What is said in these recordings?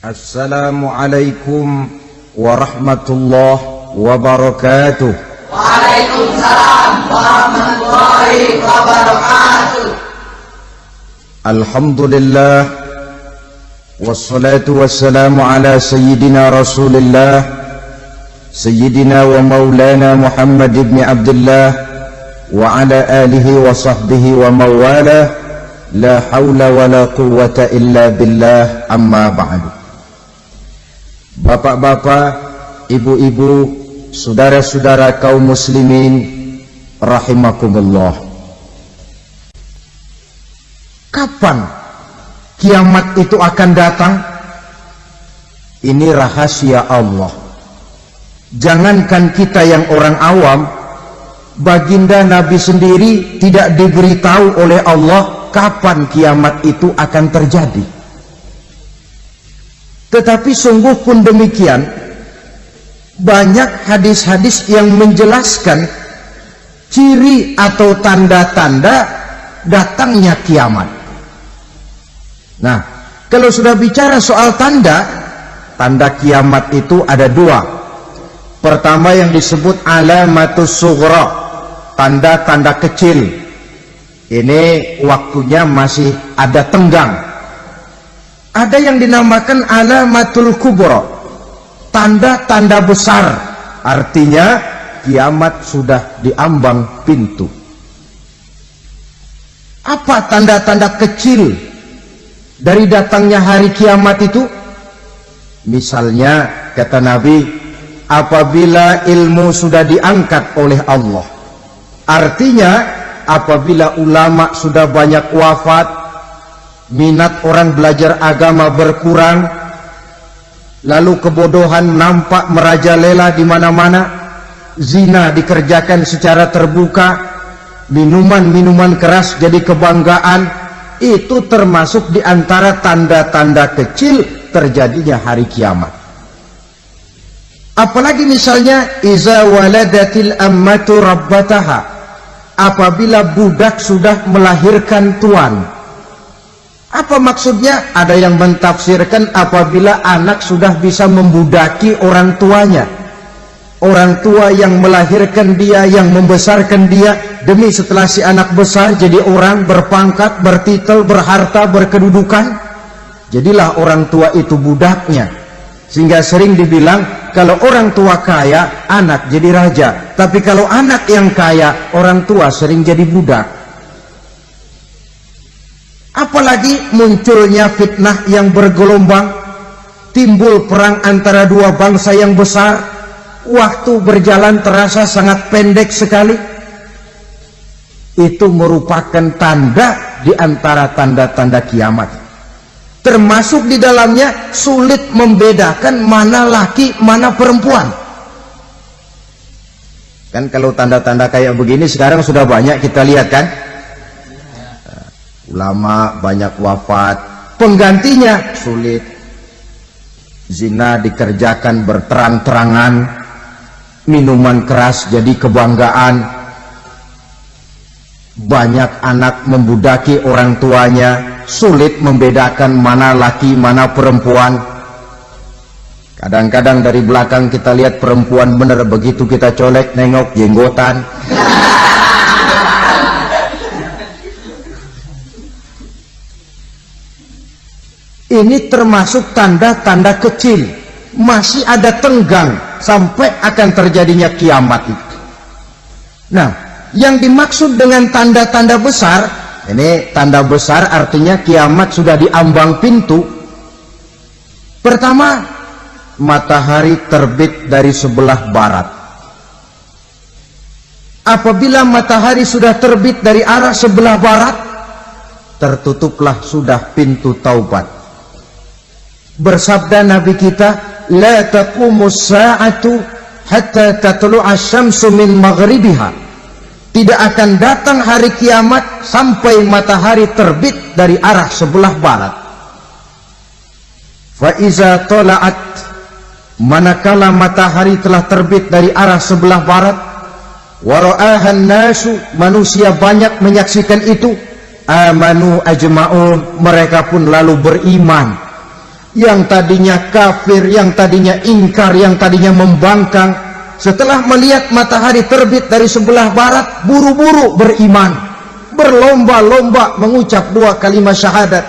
Assalamualaikum warahmatullahi wabarakatuh. Waalaikumsalam warahmatullahi wabarakatuh. Alhamdulillah wassalatu wassalamu ala sayyidina Rasulillah sayyidina wa maulana Muhammad ibn Abdullah wa ala alihi wa sahbihi wa mawala. La hawla wa la quwwata illa billah, amma ba'du. Bapak-bapak, ibu-ibu, saudara-saudara kaum muslimin rahimakumullah. Kapan kiamat itu akan datang? Ini rahasia Allah. Jangankan kita yang orang awam, baginda Nabi sendiri tidak diberitahu oleh Allah kapan kiamat itu akan terjadi. Tetapi sungguh pun demikian, banyak hadis-hadis yang menjelaskan ciri atau tanda-tanda datangnya kiamat. Nah, kalau sudah bicara soal tanda kiamat itu ada dua. Pertama yang disebut alamatus sughra, tanda-tanda kecil. Ini waktunya masih ada tenggang. Ada yang dinamakan alamatul kubra, tanda-tanda besar, artinya kiamat sudah diambang pintu. Apa tanda-tanda kecil dari datangnya hari kiamat itu? Misalnya kata Nabi, apabila ilmu sudah diangkat oleh Allah, artinya apabila ulama sudah banyak wafat, minat orang belajar agama berkurang, lalu kebodohan nampak merajalela di mana-mana, zina dikerjakan secara terbuka, minuman-minuman keras jadi kebanggaan, itu termasuk di antara tanda-tanda kecil terjadinya hari kiamat. Apalagi misalnya iza waladatil ammatu rabbataha, apabila budak sudah melahirkan tuan. Apa maksudnya? Ada yang mentafsirkan apabila anak sudah bisa membudaki orang tuanya. Orang tua yang melahirkan dia, yang membesarkan dia, demi setelah si anak besar jadi orang berpangkat, bertitel, berharta, berkedudukan, jadilah orang tua itu budaknya. Sehingga sering dibilang kalau orang tua kaya, anak jadi raja. Tapi kalau anak yang kaya, orang tua sering jadi budak. Apalagi munculnya fitnah yang bergelombang, timbul perang antara dua bangsa yang besar, waktu berjalan terasa sangat pendek sekali. Itu merupakan tanda di antara tanda-tanda kiamat. Termasuk di dalamnya sulit membedakan mana laki, mana perempuan. Kan kalau tanda-tanda kayak begini sekarang sudah banyak kita lihat kan? Ulama banyak wafat, penggantinya sulit. Zina dikerjakan berterang-terangan, minuman keras jadi kebanggaan, banyak anak membudaki orang tuanya, sulit membedakan mana laki mana perempuan. Kadang-kadang dari belakang kita lihat perempuan bener, begitu kita colek nengok jenggotan. Ini termasuk tanda-tanda kecil, masih ada tenggang sampai akan terjadinya kiamat itu. Nah, yang dimaksud dengan tanda-tanda besar, ini tanda besar artinya kiamat sudah diambang pintu. Pertama, matahari terbit dari sebelah barat. Apabila matahari sudah terbit dari arah sebelah barat, tertutuplah sudah pintu taubat. Bersabda Nabi kita, la taqumus sa'atu hatta tatlu'a syamsu min maghribiha. Tidak akan datang hari kiamat sampai matahari terbit dari arah sebelah barat. Fa iza tala'at, manakala matahari telah terbit dari arah sebelah barat, wa ra'ahan nasu, manusia banyak menyaksikan itu, amanu ajma'un, mereka pun lalu beriman. yang tadinya kafir, yang tadinya ingkar, yang tadinya membangkang, setelah melihat matahari terbit dari sebelah barat, buru-buru beriman, berlomba-lomba mengucap 2 kalimat syahadat.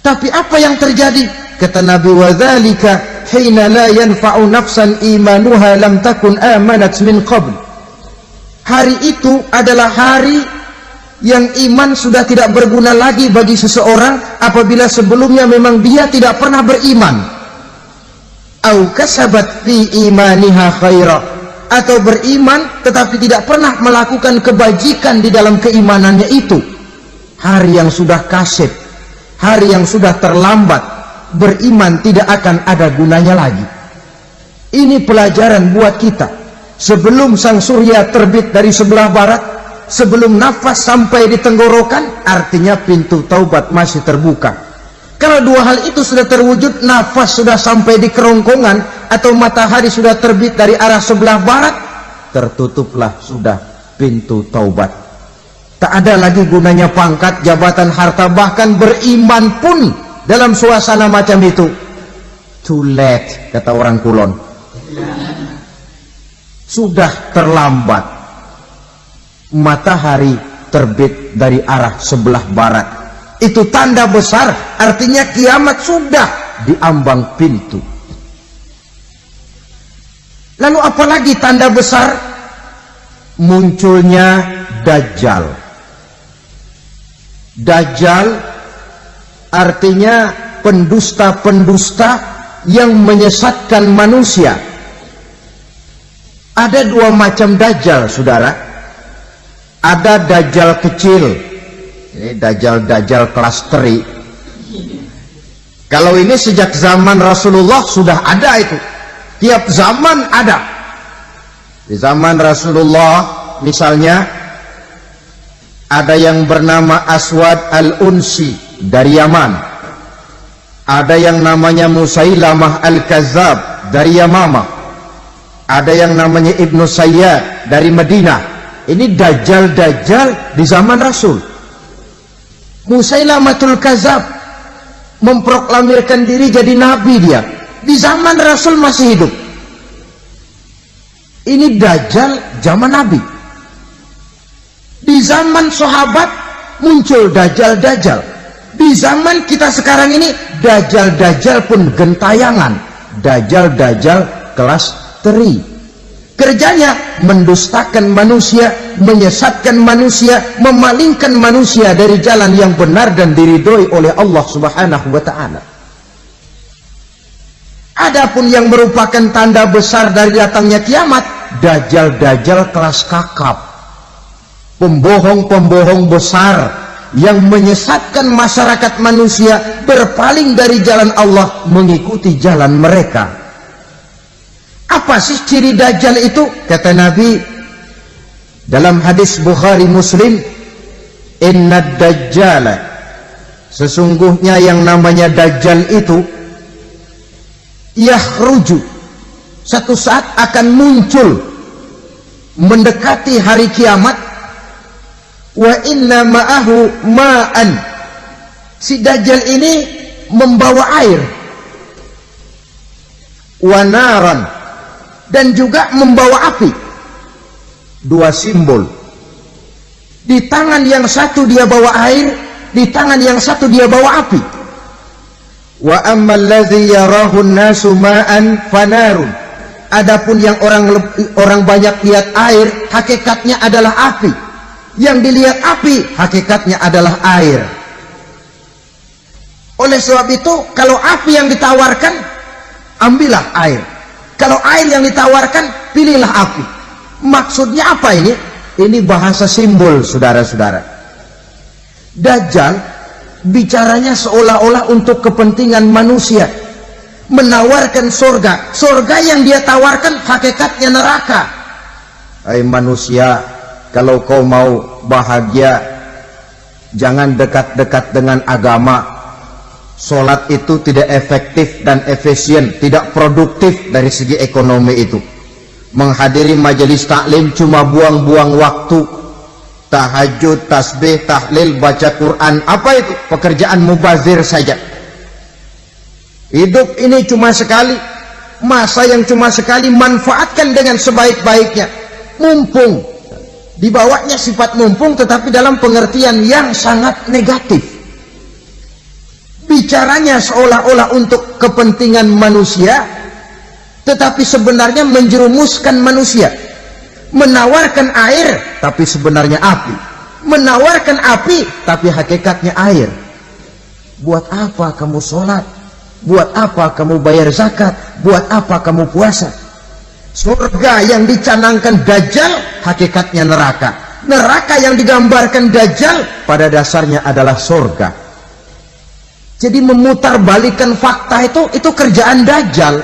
Tapi apa yang terjadi? Kata Nabi, wadzalika hina la yanfa'u nafsan imanuha lam takun amanat min qabl. Hari itu adalah hari yang iman sudah tidak berguna lagi bagi seseorang apabila sebelumnya memang dia tidak pernah beriman. Au kasabat fi imaniha khaira, atau beriman tetapi tidak pernah melakukan kebajikan di dalam keimanannya itu. Hari yang sudah kasib, hari yang sudah terlambat, beriman tidak akan ada gunanya lagi. Ini pelajaran buat kita. Sebelum sang surya terbit dari sebelah barat, sebelum nafas sampai di tenggorokan, artinya pintu taubat masih terbuka. Kalau 2 hal itu sudah terwujud, nafas sudah sampai di kerongkongan atau matahari sudah terbit dari arah sebelah barat, tertutuplah sudah pintu taubat. Tak ada lagi gunanya pangkat, jabatan, harta, bahkan beriman pun dalam suasana macam itu too late, kata orang Kulon. Sudah terlambat. Matahari terbit dari arah sebelah barat, itu tanda besar, artinya kiamat sudah diambang pintu. Lalu apalagi tanda besar? Munculnya Dajjal. Dajjal artinya pendusta-pendusta yang menyesatkan manusia. Ada 2 macam Dajjal, saudara. Ada Dajjal kecil, ini Dajjal kelas teri. Kalau ini sejak zaman Rasulullah sudah ada itu. Tiap zaman ada. Di zaman Rasulullah misalnya ada yang bernama Aswad al-Unsi dari Yaman. Ada yang namanya Musailamah al-Kazzab dari Yamamah. Ada yang namanya Ibnu Sayyad dari Madinah. Ini Dajjal di zaman Rasul. Musailamatul Kazzab memproklamirkan diri jadi nabi, dia di zaman Rasul masih hidup. Ini Dajjal zaman Nabi. Di zaman sahabat muncul Dajjal. Di zaman kita sekarang ini Dajjal pun gentayangan. Dajjal kelas teri. Kerjanya mendustakan manusia, menyesatkan manusia, memalingkan manusia dari jalan yang benar dan diridhoi oleh Allah Subhanahu wa ta'ala. Adapun yang merupakan tanda besar dari datangnya kiamat, Dajjal kelas kakap, pembohong besar yang menyesatkan masyarakat manusia berpaling dari jalan Allah mengikuti jalan mereka. Apa sih ciri Dajjal itu? Kata Nabi dalam hadis Bukhari Muslim, inna Dajjala, sesungguhnya yang namanya Dajjal itu yakhruju, satu saat akan muncul mendekati hari kiamat. Wa inna ma'ahu ma'an, si Dajjal ini membawa air, wa naran, dan juga membawa api. 2 simbol. Di tangan yang satu dia bawa air, di tangan yang satu dia bawa api. Wa ammal ladzi yarahu an-nasu ma'an fanarun, adapun yang orang banyak lihat air, hakikatnya adalah api. Yang dilihat api, hakikatnya adalah air. Oleh sebab itu, kalau api yang ditawarkan, ambillah air. Kalau air yang ditawarkan, pilihlah api. Maksudnya apa ini? Ini bahasa simbol, saudara-saudara. Dajjal bicaranya seolah-olah untuk kepentingan manusia, menawarkan surga. Surga yang dia tawarkan hakikatnya neraka. Hai manusia, kalau kau mau bahagia, jangan dekat-dekat dengan agama. Sholat itu tidak efektif dan efisien, tidak produktif dari segi ekonomi itu. Menghadiri majelis taklim cuma buang-buang waktu. Tahajud, tasbih, tahlil, baca Quran, apa itu? Pekerjaan mubazir saja. Hidup ini cuma sekali, masa yang cuma sekali, manfaatkan dengan sebaik-baiknya. Mumpung, dibawanya sifat mumpung tetapi dalam pengertian yang sangat negatif. Bicaranya seolah-olah untuk kepentingan manusia, tetapi sebenarnya menjerumuskan manusia. Menawarkan air tapi sebenarnya api, menawarkan api tapi hakikatnya air. Buat apa kamu sholat? Buat apa kamu bayar zakat? Buat apa kamu puasa? Surga yang dicanangkan Dajjal hakikatnya neraka. Neraka yang digambarkan Dajjal pada dasarnya adalah surga. Jadi memutarbalikkan fakta itu kerjaan Dajjal.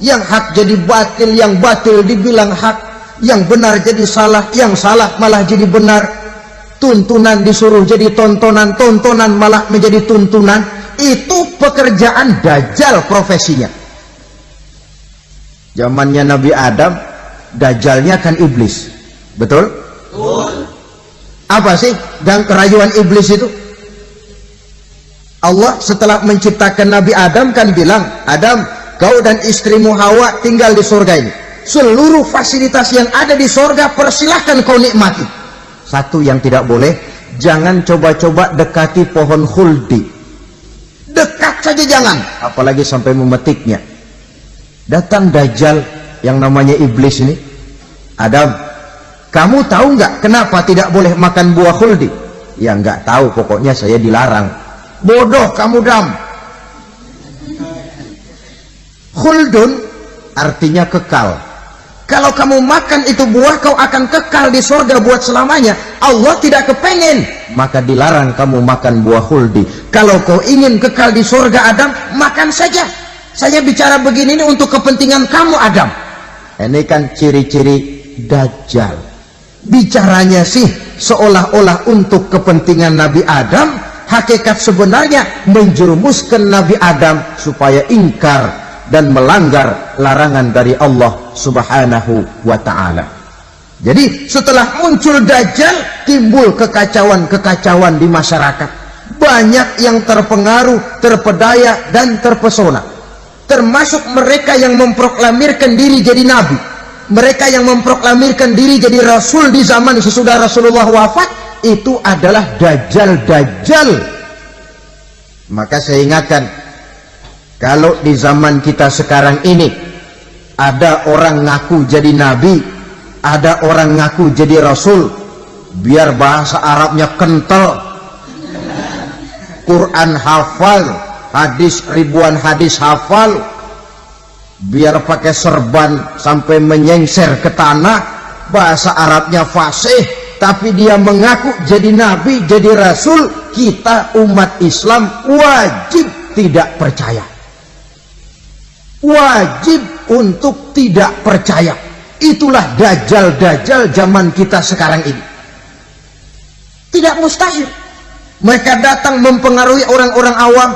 Yang hak jadi batil, yang batil dibilang hak, yang benar jadi salah, yang salah malah jadi benar. Tuntunan disuruh jadi tontonan, tontonan malah menjadi tuntunan. Itu pekerjaan Dajjal profesinya. Zamannya Nabi Adam, Dajjalnya kan iblis. Betul? Betul. Apa sih dan kerayuan iblis itu? Allah setelah menciptakan Nabi Adam kan bilang, Adam, kau dan istrimu Hawa tinggal di surga ini. Seluruh fasilitas yang ada di surga persilahkan kau nikmati. Satu yang tidak boleh, jangan coba-coba dekati pohon khuldi. Dekat saja jangan, apalagi sampai memetiknya. Datang Dajjal yang namanya iblis ini. Adam, kamu tahu nggak kenapa tidak boleh makan buah khuldi? Ya nggak tahu, pokoknya saya dilarang. Bodoh kamu, Dam. Khuldun artinya kekal. Kalau kamu makan itu buah, kau akan kekal di surga buat selamanya. Allah tidak kepengen, maka dilarang kamu makan buah khuldi. Kalau kau ingin kekal di surga, Adam, makan saja. Saya bicara begini ini untuk kepentingan kamu, Adam. Ini kan ciri-ciri Dajjal. Bicaranya sih seolah-olah untuk kepentingan Nabi Adam, hakikat sebenarnya menjerumuskan Nabi Adam supaya ingkar dan melanggar larangan dari Allah Subhanahu wa ta'ala. Jadi setelah muncul Dajjal, timbul kekacauan-kekacauan di masyarakat. Banyak yang terpengaruh, terpedaya dan terpesona. Termasuk mereka yang memproklamirkan diri jadi nabi, mereka yang memproklamirkan diri jadi rasul di zaman sesudah Rasulullah wafat. Itu adalah Dajjal-Dajjal. Maka saya ingatkan, kalau di zaman kita sekarang ini ada orang ngaku jadi nabi, ada orang ngaku jadi rasul, biar bahasa Arabnya kental, Quran hafal, hadis ribuan hadis hafal, biar pakai serban sampai menyengser ke tanah, bahasa Arabnya fasih, tapi dia mengaku jadi nabi, jadi rasul, kita umat Islam wajib tidak percaya. Wajib untuk tidak percaya. Itulah Dajjal-Dajjal zaman kita sekarang ini. Tidak mustahil mereka datang mempengaruhi orang-orang awam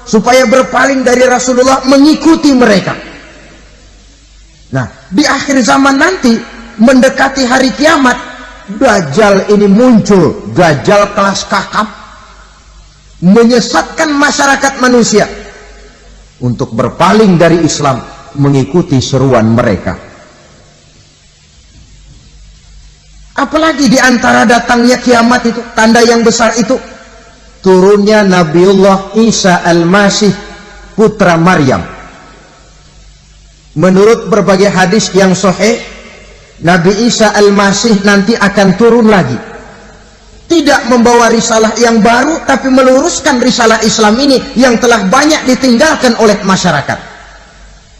supaya berpaling dari Rasulullah, mengikuti mereka. Nah, di akhir zaman nanti, mendekati hari kiamat, Dajjal ini muncul. Dajjal kelas kakap, menyesatkan masyarakat manusia untuk berpaling dari Islam, mengikuti seruan mereka. Apalagi di antara datangnya kiamat itu, tanda yang besar itu, turunnya Nabiullah Isa Al-Masih, putra Maryam. Menurut berbagai hadis yang sahih, Nabi Isa Al-Masih nanti akan turun lagi. Tidak membawa risalah yang baru, tapi meluruskan risalah Islam ini yang telah banyak ditinggalkan oleh masyarakat.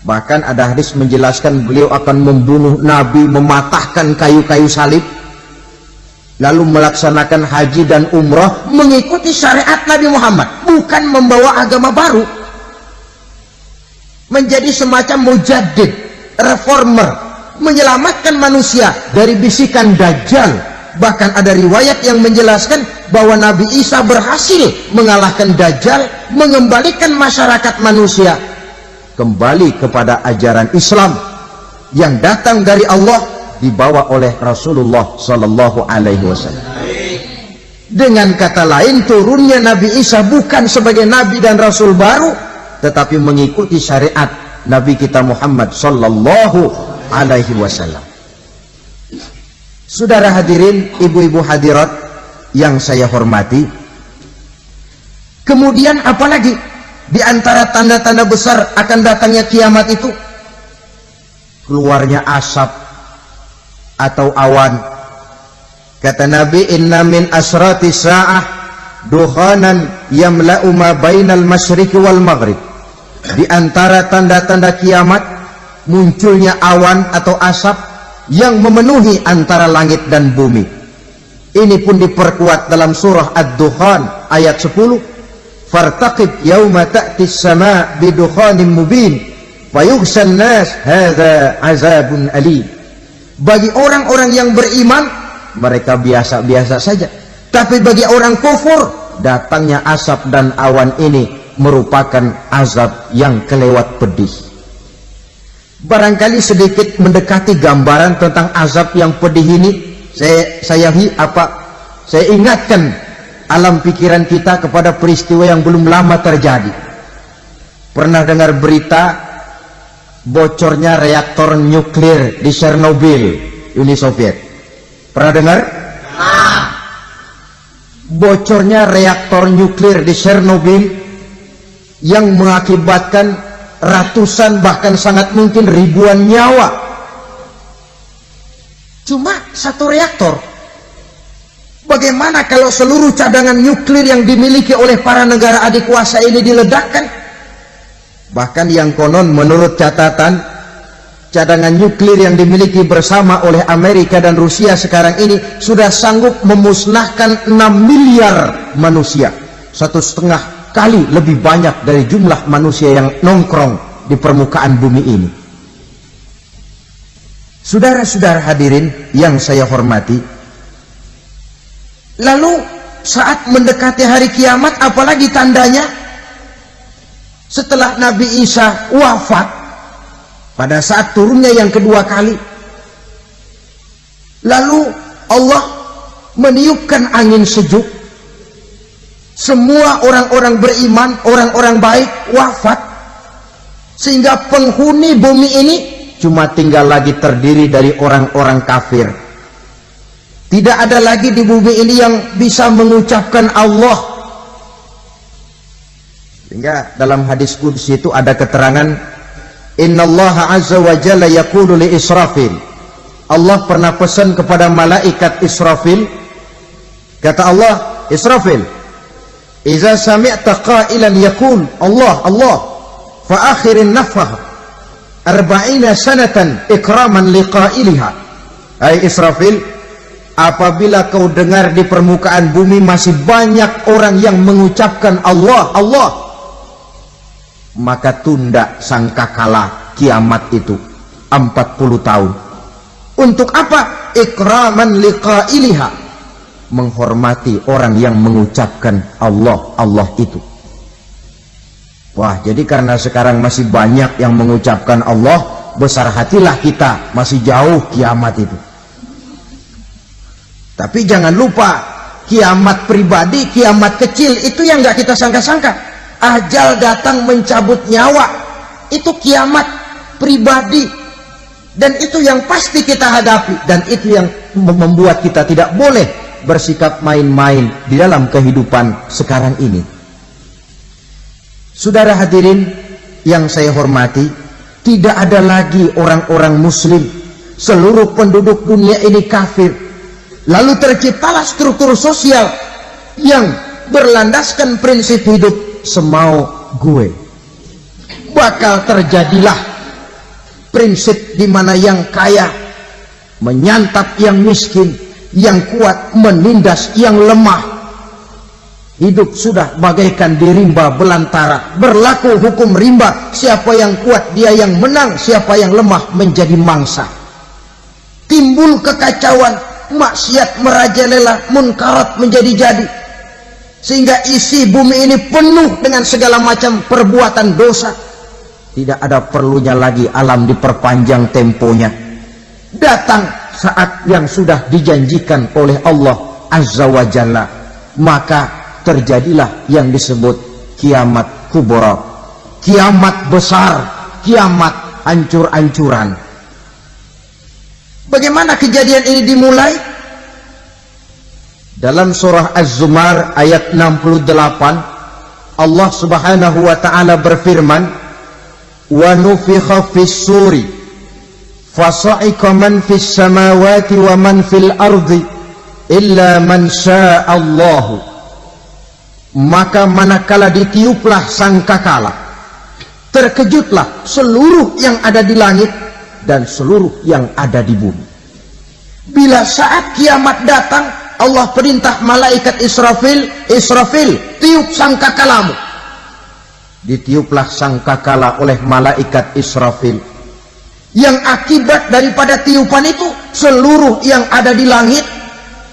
Bahkan ada hadis menjelaskan beliau akan membunuh Nabi, mematahkan kayu-kayu salib, lalu melaksanakan haji dan umrah mengikuti syariat Nabi Muhammad, bukan membawa agama baru. Menjadi semacam mujaddid, reformer, menyelamatkan manusia dari bisikan Dajjal. Bahkan ada riwayat yang menjelaskan bahwa Nabi Isa berhasil mengalahkan Dajjal, mengembalikan masyarakat manusia kembali kepada ajaran Islam yang datang dari Allah, dibawa oleh Rasulullah Sallallahu Alaihi Wasallam. Dengan kata lain, turunnya Nabi Isa bukan sebagai nabi dan rasul baru, tetapi mengikuti syariat Nabi kita Muhammad sallallahu alaihi wasallam. Saudara hadirin, ibu-ibu hadirat yang saya hormati, kemudian apalagi di antara tanda-tanda besar akan datangnya kiamat itu? Keluarnya asap atau awan. Kata Nabi, inna min asrati sa'ah duhanan yamla'u ma bainal masyriqi wal maghrib. Di antara tanda-tanda kiamat munculnya awan atau asap yang memenuhi antara langit dan bumi. Ini pun diperkuat dalam surah Ad-Dukhan ayat 10. Fartaqib yauma ta'ti as-sama' bidukhanin mubin fayughshan nas hadza azabun alim. Bagi orang-orang yang beriman, mereka biasa-biasa saja. Tapi bagi orang kufur, datangnya asap dan awan ini merupakan azab yang kelewat pedih. Barangkali sedikit mendekati gambaran tentang azab yang pedih ini, saya ingatkan alam pikiran kita kepada peristiwa yang belum lama terjadi. Pernah dengar berita bocornya reaktor nuklir di Chernobyl, Uni Soviet? Pernah dengar? Bocornya reaktor nuklir di Chernobyl yang mengakibatkan ratusan bahkan sangat mungkin ribuan nyawa. Cuma satu reaktor. Bagaimana kalau seluruh cadangan nuklir yang dimiliki oleh para negara adik kuasa ini diledakkan? Bahkan yang konon menurut catatan, cadangan nuklir yang dimiliki bersama oleh Amerika dan Rusia sekarang ini sudah sanggup memusnahkan 6 miliar manusia. 1,5 kali lebih banyak dari jumlah manusia yang nongkrong di permukaan bumi ini. Saudara-saudara hadirin yang saya hormati, lalu saat mendekati hari kiamat, apalagi tandanya? Setelah Nabi Isa wafat, pada saat turunnya yang kedua kali, lalu Allah meniupkan angin sejuk. Semua orang-orang beriman, orang-orang baik wafat, sehingga penghuni bumi ini cuma tinggal lagi terdiri dari orang-orang kafir. Tidak ada lagi di bumi ini yang bisa mengucapkan Allah. Sehingga dalam hadis qudsi itu ada keterangan, innallaha azza wa jalla yaqulu li Israfil. Allah pernah pesan kepada malaikat Israfil, kata Allah, Israfil, iza sami'ta qailan yaqul Allah Allah fa akhirin nafah 40 sanatan ikraman liqailiha. Hai Israfil, apabila kau dengar di permukaan bumi masih banyak orang yang mengucapkan Allah Allah, maka tunda sangkakala kiamat itu 40 tahun. Untuk apa? Ikraman liqailiha, menghormati orang yang mengucapkan Allah Allah itu. Wah, jadi karena sekarang masih banyak yang mengucapkan Allah, besar hatilah kita, masih jauh kiamat itu. Tapi jangan lupa, kiamat pribadi, kiamat kecil itu yang nggak kita sangka-sangka. Ajal datang mencabut nyawa, itu kiamat pribadi, dan itu yang pasti kita hadapi, dan itu yang membuat kita tidak boleh bersikap main-main di dalam kehidupan sekarang ini. Saudara hadirin yang saya hormati, tidak ada lagi orang-orang muslim. Seluruh penduduk dunia ini kafir. Lalu terciptalah struktur sosial yang berlandaskan prinsip hidup semau gue. Bakal terjadilah prinsip di mana yang kaya menyantap yang miskin, yang kuat menindas yang lemah. Hidup sudah bagaikan di rimba belantara, berlaku hukum rimba, siapa yang kuat dia yang menang, siapa yang lemah menjadi mangsa. Timbul kekacauan, maksiat merajalela, munkarat menjadi-jadi, sehingga isi bumi ini penuh dengan segala macam perbuatan dosa. Tidak ada perlunya lagi alam diperpanjang temponya. Datang saat yang sudah dijanjikan oleh Allah Azza wa Jalla, maka terjadilah yang disebut kiamat kubra, kiamat besar, kiamat hancur-hancuran. Bagaimana kejadian ini dimulai? Dalam surah Az-Zumar ayat 68, Allah Subhanahu wa taala berfirman, "Wa nufikha fis-suri fasa'iqa man fis samawati wa man fil ardi illa man syaa Allah." Maka manakala ditiuplah sangkakala, terkejutlah seluruh yang ada di langit dan seluruh yang ada di bumi. Bila saat kiamat datang, Allah perintah malaikat Israfil, "Israfil, tiup sangkakalamu." Ditiuplah sangkakala oleh malaikat Israfil. Yang akibat daripada tiupan itu, seluruh yang ada di langit,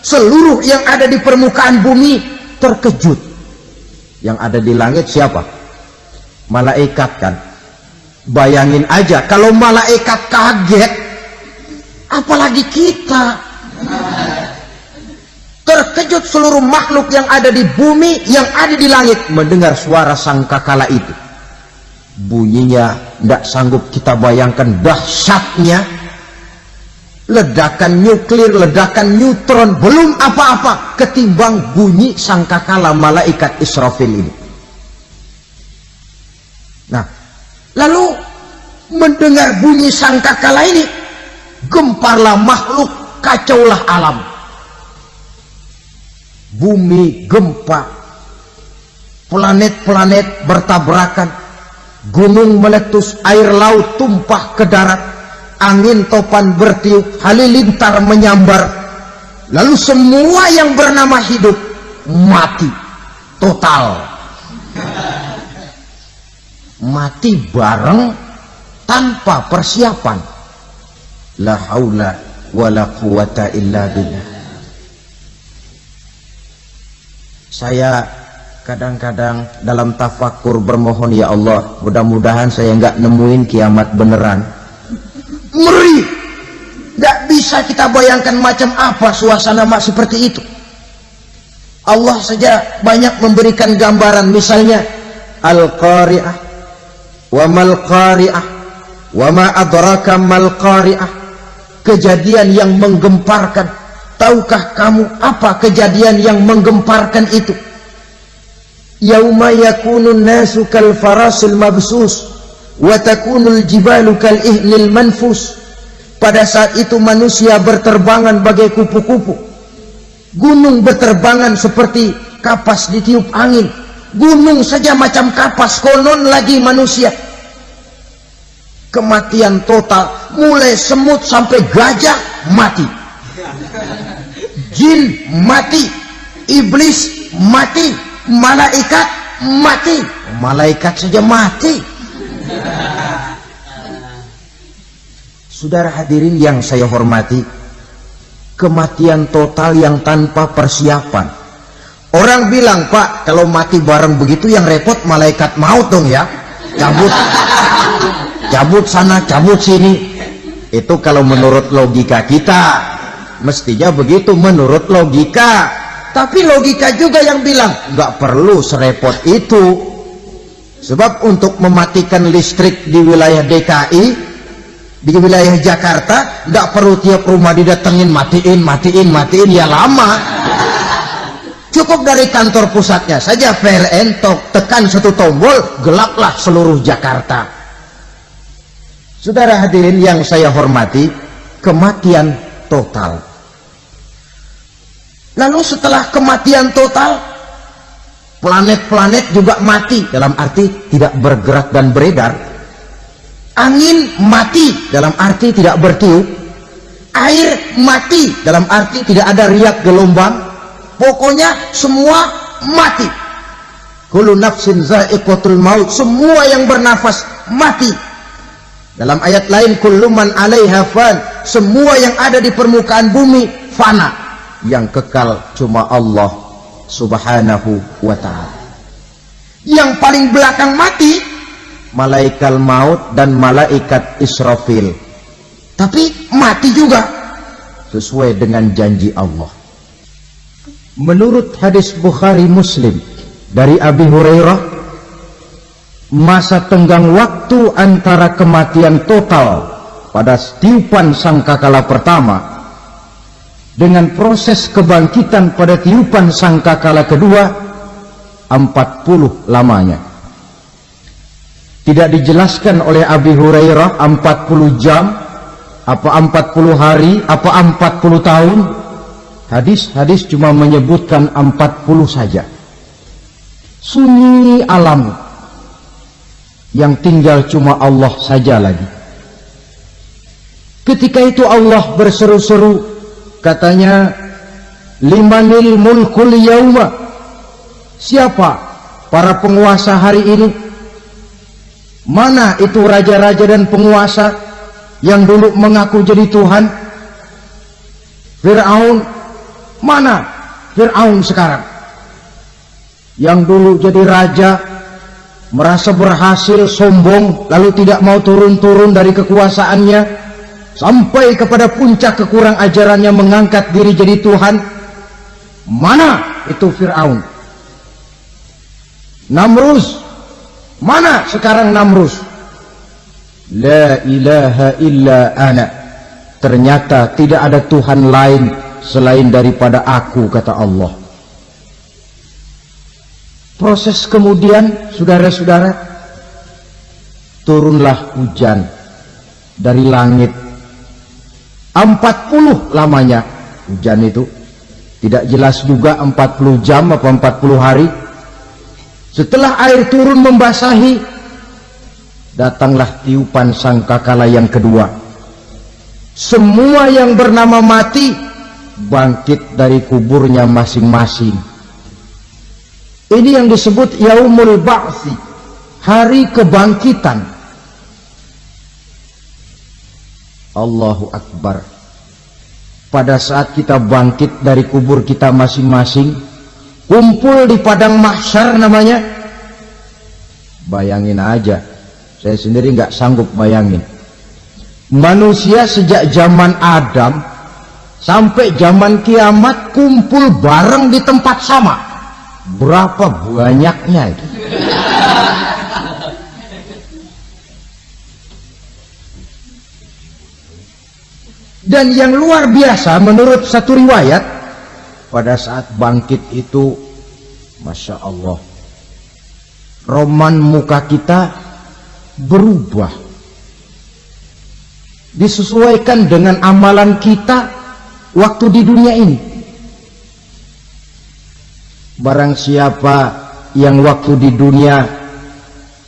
seluruh yang ada di permukaan bumi terkejut. Yang ada di langit siapa? Malaikat kan. Bayangin aja kalau malaikat kaget, apalagi kita. Terkejut seluruh makhluk yang ada di bumi, yang ada di langit mendengar suara sangkakala itu. Bunyinya tidak sanggup kita bayangkan dahsyatnya. Ledakan nuklir, ledakan neutron, belum apa-apa ketimbang bunyi sangkakala malaikat Israfil ini. Nah, lalu mendengar bunyi sangkakala ini, gemparlah makhluk, kacaulah alam. Bumi gempa, planet-planet bertabrakan, gunung meletus, air laut tumpah ke darat, angin topan bertiup, halilintar menyambar. Lalu semua yang bernama hidup mati total. Mati bareng tanpa persiapan. La haula wala quwata illa billah. Saya kadang-kadang dalam tafakur bermohon, ya Allah, mudah-mudahan saya nggak nemuin kiamat beneran. Ngeri, nggak bisa kita bayangkan macam apa suasana seperti itu. Allah saja banyak memberikan gambaran, misalnya Al-Qari'ah, wa mal qari'ah, wa ma adraka mal qari'ah. Kejadian yang menggemparkan. Tahukah kamu apa kejadian yang menggemparkan itu? Yauma yakunun nasu kal farasil mabsus wa takunul jibalu kal ihnil manfus. Pada saat itu manusia berterbangan bagai kupu-kupu, gunung berterbangan seperti kapas ditiup angin. Gunung saja macam kapas, konon lagi manusia. Kematian total, mulai semut sampai gajah mati, jin mati, iblis mati, malaikat mati. Malaikat saja mati. Saudara hadirin yang saya hormati, kematian total yang tanpa persiapan. Orang bilang, Pak, kalau mati bareng begitu yang repot malaikat maut dong ya. Cabut sana, cabut sini. Itu kalau menurut logika kita, mestinya begitu menurut logika. Tapi logika juga yang bilang nggak perlu serepot itu. Sebab untuk mematikan listrik di wilayah DKI, di wilayah Jakarta, nggak perlu tiap rumah didatengin matiin, ya lama. Cukup dari kantor pusatnya saja PLN, tekan satu tombol, gelaplah seluruh Jakarta. Saudara hadirin yang saya hormati, kematian total. Lalu setelah kematian total, planet-planet juga mati, dalam arti tidak bergerak dan beredar. Angin mati, dalam arti tidak bertiup. Air mati, dalam arti tidak ada riak gelombang. Pokoknya semua mati. Kullu nafsin za'iqatul maut, semua yang bernafas mati. Dalam ayat lain, kullu man 'alaiha fan, semua yang ada di permukaan bumi fana. Yang kekal cuma Allah Subhanahu wa ta'ala. Yang paling belakang mati malaikat maut dan malaikat Israfil. Tapi mati juga sesuai dengan janji Allah. Menurut hadis Bukhari Muslim dari Abi Hurairah, masa tenggang waktu antara kematian total pada tiupan sangkakala pertama dengan proses kebangkitan pada tiupan sangkakala kedua 40 lamanya. Tidak dijelaskan oleh Abi Hurairah 40 jam, apa 40 hari, apa 40 tahun. Hadis-hadis cuma menyebutkan 40 saja. Sunyi alam yang tinggal cuma Allah saja lagi. Ketika itu Allah berseru-seru, katanya, limanil mulkul yauma, siapa para penguasa hari ini? Mana itu raja-raja dan penguasa yang dulu mengaku jadi Tuhan? Fir'aun, mana Fir'aun sekarang? Yang dulu jadi raja, merasa berhasil, sombong, lalu tidak mau turun-turun dari kekuasaannya, sampai kepada puncak kekurang ajarannya mengangkat diri jadi Tuhan. Mana itu Fir'aun? Namrus, mana sekarang Namrus? La ilaha illa ana, ternyata tidak ada Tuhan lain selain daripada aku, kata Allah. Proses kemudian, saudara-saudara, turunlah hujan dari langit. 40 lamanya hujan itu. Tidak jelas juga 40 jam apa 40 hari. Setelah air turun membasahi, datanglah tiupan sangkakala yang kedua. Semua yang bernama mati bangkit dari kuburnya masing-masing. Ini yang disebut Yaumul Ba'thi, hari kebangkitan. Allahu Akbar. Pada saat kita bangkit dari kubur kita masing-masing, kumpul di padang mahsyar namanya. Bayangin aja, saya sendiri nggak sanggup bayangin. Manusia sejak zaman Adam sampai zaman kiamat kumpul bareng di tempat sama. Berapa banyaknya itu? Dan yang luar biasa menurut satu riwayat, pada saat bangkit itu, Masya Allah, roman muka kita berubah, disesuaikan dengan amalan kita waktu di dunia ini. Barang siapa yang waktu di dunia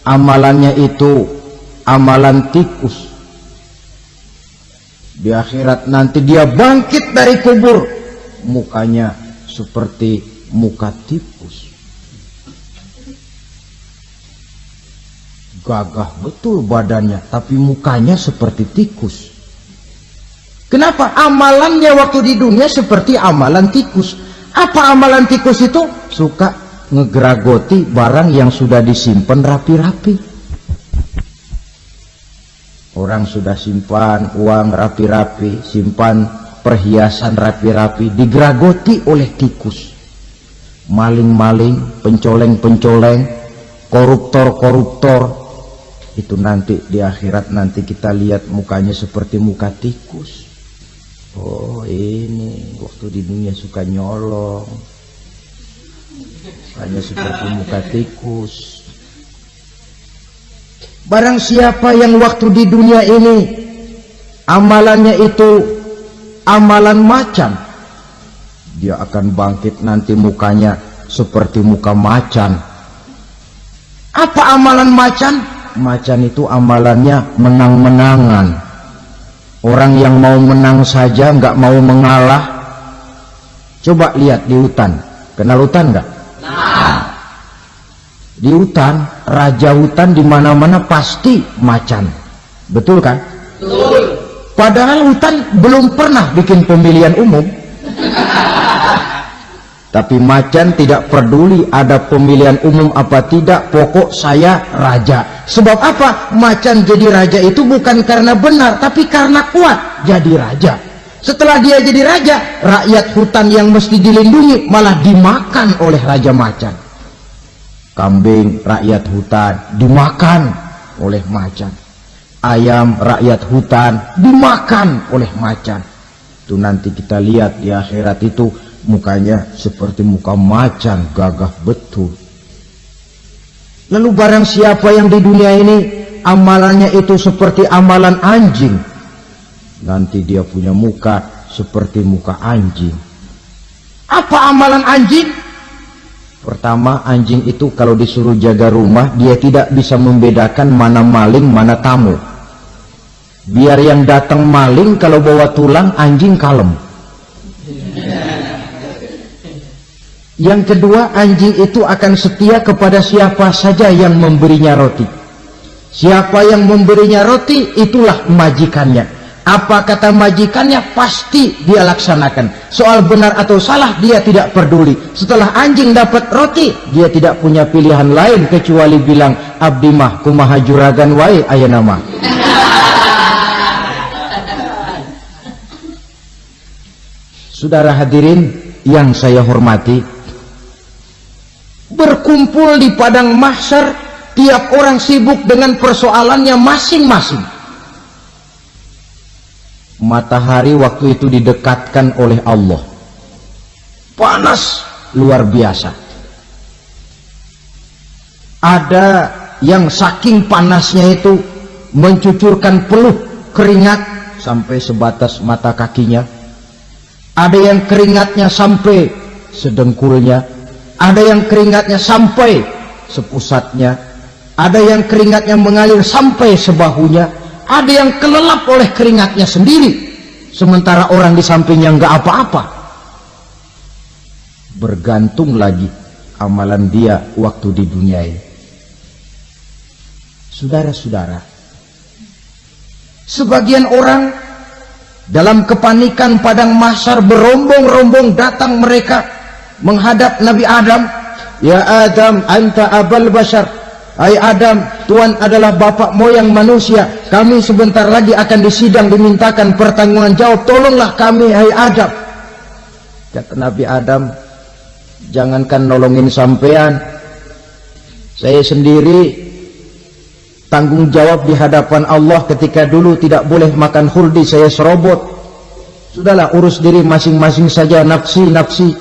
amalannya itu amalan tikus, di akhirat nanti dia bangkit dari kubur, mukanya seperti muka tikus. Gagah betul badannya, tapi mukanya seperti tikus. Kenapa? Amalannya waktu di dunia seperti amalan tikus. Apa amalan tikus itu? Suka ngegeragoti barang yang sudah disimpan rapi-rapi. Orang sudah simpan uang rapi-rapi, simpan perhiasan rapi-rapi, digeragoti oleh tikus. Maling-maling, pencoleng-pencoleng, koruptor-koruptor. Itu nanti di akhirat nanti kita lihat mukanya seperti muka tikus. Oh, ini waktu di dunia suka nyolong, hanya seperti muka tikus. Barang siapa yang waktu di dunia ini amalannya itu amalan macan, dia akan bangkit nanti mukanya seperti muka macan. Apa amalan macan? Macan itu amalannya menang-menangan. Orang yang mau menang saja, nggak mau mengalah. Coba lihat di hutan. Kenal hutan nggak? Nah. Di hutan, raja hutan di mana-mana pasti macan. Betul kan? Betul. Padahal hutan belum pernah bikin pemilihan umum. Tapi macan tidak peduli ada pemilihan umum apa tidak, pokok saya raja. Sebab apa? Macan jadi raja itu bukan karena benar, tapi karena kuat jadi raja. Setelah dia jadi raja, rakyat hutan yang mesti dilindungi malah dimakan oleh raja macan. Kambing rakyat hutan dimakan oleh macan. Ayam rakyat hutan dimakan oleh macan. Itu nanti kita lihat di akhirat itu mukanya seperti muka macan, gagah betul. Lalu barang siapa yang di dunia ini amalannya itu seperti amalan anjing, nanti dia punya muka seperti muka anjing. Apa amalan anjing? Pertama, anjing itu kalau disuruh jaga rumah, dia tidak bisa membedakan mana maling, mana tamu. Biar yang datang maling, kalau bawa tulang, anjing kalem. Yang kedua, anjing itu akan setia kepada siapa saja yang memberinya roti. Siapa yang memberinya roti, itulah majikannya. Apa kata majikannya, pasti dia laksanakan. Soal benar atau salah, dia tidak peduli. Setelah anjing dapat roti, dia tidak punya pilihan lain kecuali bilang, abdi mah kumaha juragan wae ayeuna mah. Saudara hadirin yang saya hormati, berkumpul di padang mahsyar, tiap orang sibuk dengan persoalannya masing-masing. Matahari waktu itu didekatkan oleh Allah, panas luar biasa. Ada yang saking panasnya itu mencucurkan peluh keringat sampai sebatas mata kakinya. Ada yang keringatnya sampai sedengkulnya, ada yang keringatnya sampai sepusatnya, ada yang keringatnya mengalir sampai sebahunya, ada yang kelelap oleh keringatnya sendiri, sementara orang di sampingnya nggak apa-apa. Bergantung lagi amalan dia waktu di dunia ini. Saudara-saudara, sebagian orang dalam kepanikan padang mahsyar berombong-rombong datang mereka menghadap Nabi Adam. Ya Adam, anta abal bashar. Hai Adam, Tuhan adalah bapak moyang manusia. Kami sebentar lagi akan disidang, dimintakan pertanggungan jawab. Tolonglah kami, hai Adam. Kata Nabi Adam, jangankan nolongin sampean, saya sendiri tanggung jawab di hadapan Allah. Ketika dulu tidak boleh makan khuldi, saya serobot. Sudahlah, urus diri masing-masing saja, nafsi-nafsi.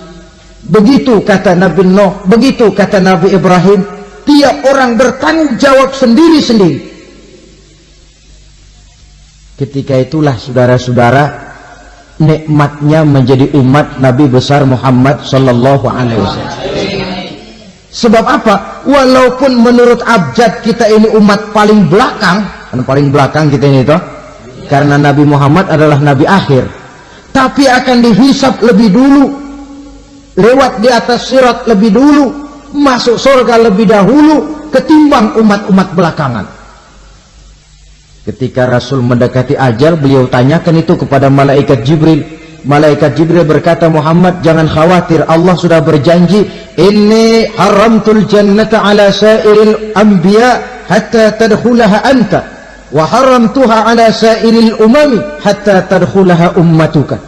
Begitu kata Nabi Nuh, begitu kata Nabi Ibrahim. Tiap orang bertanggung jawab sendiri-sendiri. Ketika itulah saudara-saudara, nikmatnya menjadi umat Nabi besar Muhammad sallallahu alaihi wasallam. Sebab apa? Walaupun menurut abjad kita ini umat paling belakang, kan paling belakang kita ini toh, karena Nabi Muhammad adalah Nabi akhir, tapi akan dihisab lebih dulu, lewat di atas sirat lebih dulu, masuk surga lebih dahulu ketimbang umat-umat belakangan. Ketika Rasul mendekati ajal, beliau tanyakan itu kepada malaikat Jibril. Malaikat Jibril berkata, Muhammad jangan khawatir, Allah sudah berjanji, inni haramtul jannata ala sairil anbiya hatta tadkhulaha anta wa haramtuha ala sairil umami hatta tadkhulaha ummatuka.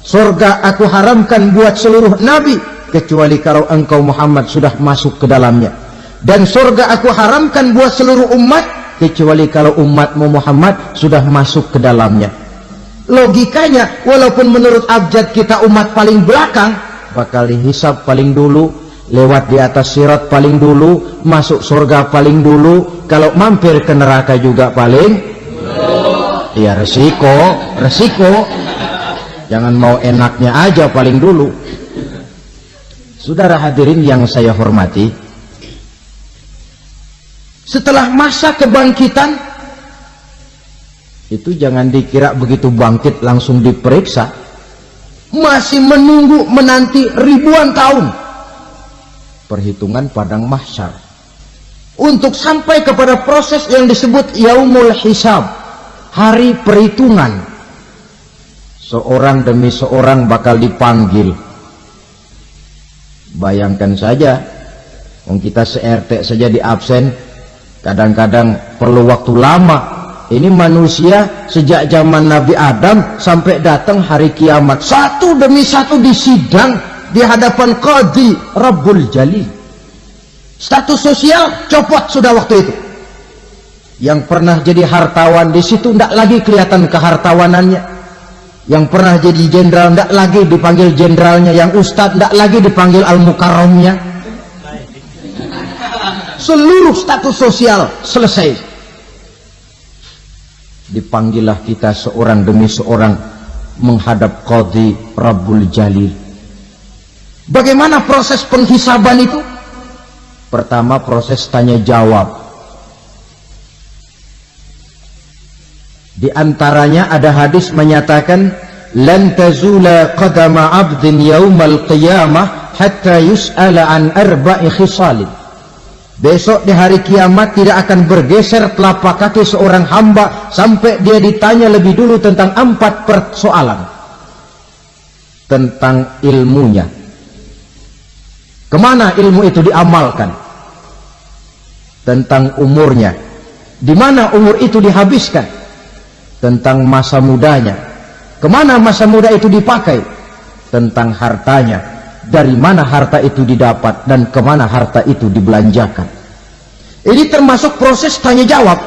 Surga aku haramkan buat seluruh nabi kecuali kalau engkau Muhammad sudah masuk ke dalamnya, dan surga aku haramkan buat seluruh umat kecuali kalau umatmu Muhammad sudah masuk ke dalamnya. Logikanya, walaupun menurut abjad kita umat paling belakang, bakal dihisab paling dulu, lewat di atas sirat paling dulu, masuk surga paling dulu, kalau mampir ke neraka juga paling ya resiko. Jangan mau enaknya aja paling dulu. Saudara hadirin yang saya hormati, setelah masa kebangkitan itu jangan dikira begitu bangkit langsung diperiksa, masih menunggu menanti ribuan tahun perhitungan padang mahsyar untuk sampai kepada proses yang disebut yaumul hisab, hari perhitungan. Seorang demi seorang bakal dipanggil. Bayangkan saja, kita se-RT saja di absen, kadang-kadang perlu waktu lama. Ini manusia sejak zaman Nabi Adam sampai datang hari kiamat, satu demi satu disidang di hadapan Qadhi Rabbul Jalil. Status sosial copot sudah waktu itu. Yang pernah jadi hartawan di situ tidak lagi kelihatan kehartawanannya. Yang pernah jadi jenderal tidak lagi dipanggil jenderalnya. Yang ustadz tidak lagi dipanggil al-mukarramnya. Seluruh status sosial selesai. Dipanggillah kita seorang demi seorang menghadap Qadhi Rabbul Jalil. Bagaimana proses penghisaban itu? Pertama proses tanya jawab. Di antaranya ada hadis menyatakan lan tazula qadama 'abdin yaumal qiyamah hatta yus'ala an arba'i khisalin. Besok di hari kiamat tidak akan bergeser telapak kaki seorang hamba sampai dia ditanya lebih dulu tentang 4 persoalan. Tentang ilmunya. Kemana ilmu itu diamalkan? Tentang umurnya. Di mana umur itu dihabiskan? Tentang masa mudanya. Kemana masa muda itu dipakai? Tentang hartanya. Dari mana harta itu didapat dan kemana harta itu dibelanjakan. Ini termasuk proses tanya jawab.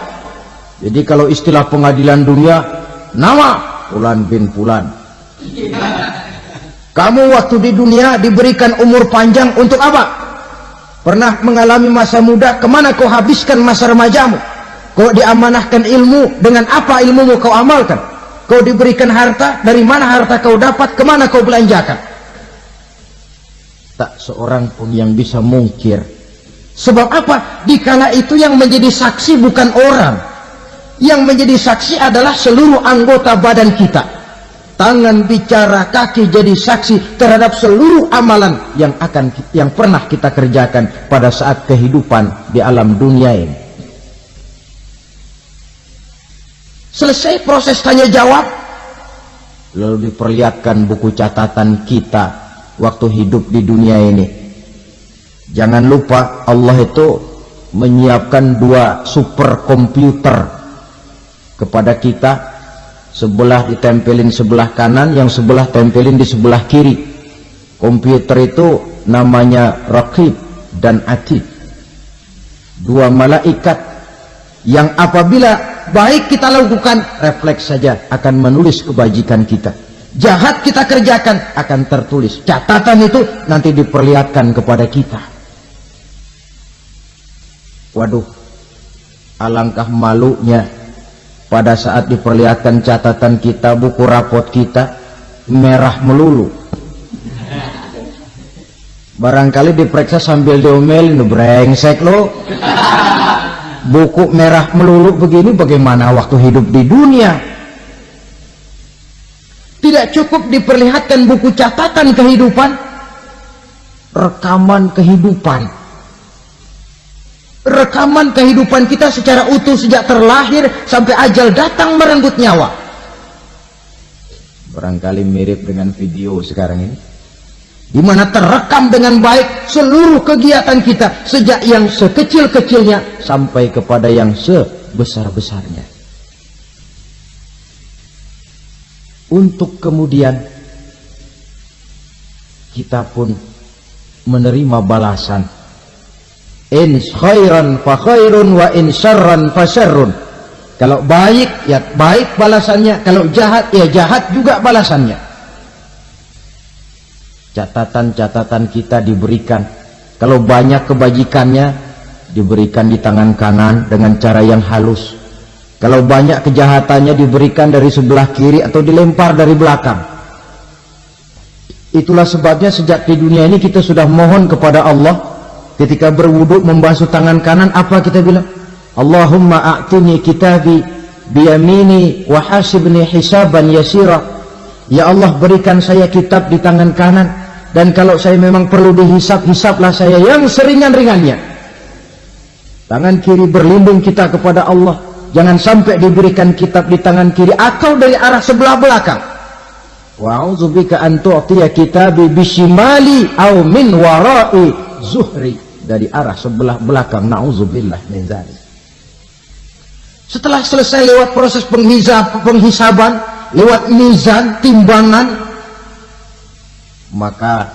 Jadi kalau istilah pengadilan dunia, nama Fulan bin Fulan. Kamu waktu di dunia diberikan umur panjang untuk apa? Pernah mengalami masa muda, kemana kau habiskan masa remajamu? Kau diamanahkan ilmu, dengan apa ilmumu kau amalkan? Kau diberikan harta, dari mana harta kau dapat, kemana kau belanjakan? Tak seorang pun yang bisa mungkir. Sebab apa? Dikala itu yang menjadi saksi bukan orang. Yang menjadi saksi adalah seluruh anggota badan kita. Tangan bicara, kaki jadi saksi terhadap seluruh amalan yang pernah kita kerjakan pada saat kehidupan di alam dunia ini. Selesai proses tanya jawab, lalu diperlihatkan buku catatan kita waktu hidup di dunia ini. Jangan lupa Allah itu menyiapkan 2 superkomputer kepada kita. Sebelah ditempelin sebelah kanan, yang sebelah tempelin di sebelah kiri. Komputer itu namanya Raqib dan Atid. 2 malaikat yang apabila baik kita lakukan, refleks saja akan menulis kebajikan kita. Jahat kita kerjakan, akan tertulis. Catatan itu nanti diperlihatkan kepada kita. Waduh, alangkah malunya pada saat diperlihatkan catatan kita, buku rapot kita merah melulu. Barangkali diperiksa sambil diomelin, brengsek lo. Buku merah melulu begini, bagaimana waktu hidup di dunia? Tidak cukup diperlihatkan buku catatan kehidupan, rekaman kehidupan. Rekaman kehidupan kita secara utuh sejak terlahir sampai ajal datang merenggut nyawa. Barangkali mirip dengan video sekarang ini, di mana terekam dengan baik seluruh kegiatan kita sejak yang sekecil-kecilnya sampai kepada yang sebesar-besarnya. Untuk kemudian kita pun menerima balasan. In khairan fa khairun wa in syarran fa syarrun. Kalau baik ya baik balasannya, kalau jahat ya jahat juga balasannya. Catatan-catatan kita diberikan. Kalau banyak kebajikannya diberikan di tangan kanan dengan cara yang halus. Kalau banyak kejahatannya diberikan dari sebelah kiri atau dilempar dari belakang. Itulah sebabnya sejak di dunia ini kita sudah mohon kepada Allah. Ketika berwudu membasuh tangan kanan, apa kita bilang? Allahumma a'tini kitabi biyamini wa hasibni hisaban yasira. Ya Allah, berikan saya kitab di tangan kanan, dan kalau saya memang perlu dihisap, hisaplah saya yang seringan-ringannya. Tangan kiri berlindung kita kepada Allah. Jangan sampai diberikan kitab di tangan kiri atau dari arah sebelah belakang. Wa'udzubika an tu'tiya kitabi bishimali aw min wara'i zuhri, dari arah sebelah belakang. Na'udzubillah min dzalik. Setelah selesai lewat proses penghisaban, lewat mizan, timbangan, maka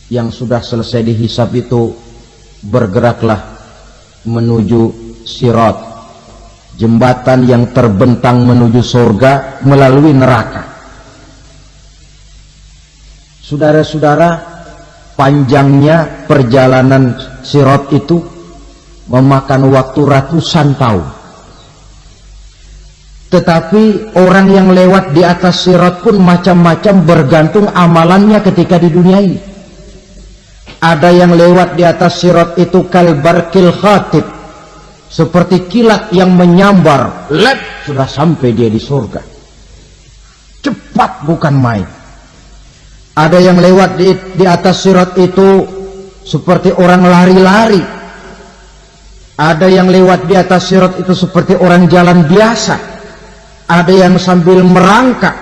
yang sudah selesai dihisab itu bergeraklah menuju sirat, jembatan yang terbentang menuju surga melalui neraka. Saudara-saudara, panjangnya perjalanan sirat itu memakan waktu ratusan tahun. Tetapi orang yang lewat di atas sirat pun macam-macam, bergantung amalannya ketika di dunia ini. Ada yang lewat di atas sirat itu kalbarkil khatib, seperti kilat yang menyambar, lep, sudah sampai dia di surga. Cepat bukan main. Ada yang lewat di atas sirat itu seperti orang lari-lari. Ada yang lewat di atas sirat itu seperti orang jalan biasa. Ada yang sambil merangkak,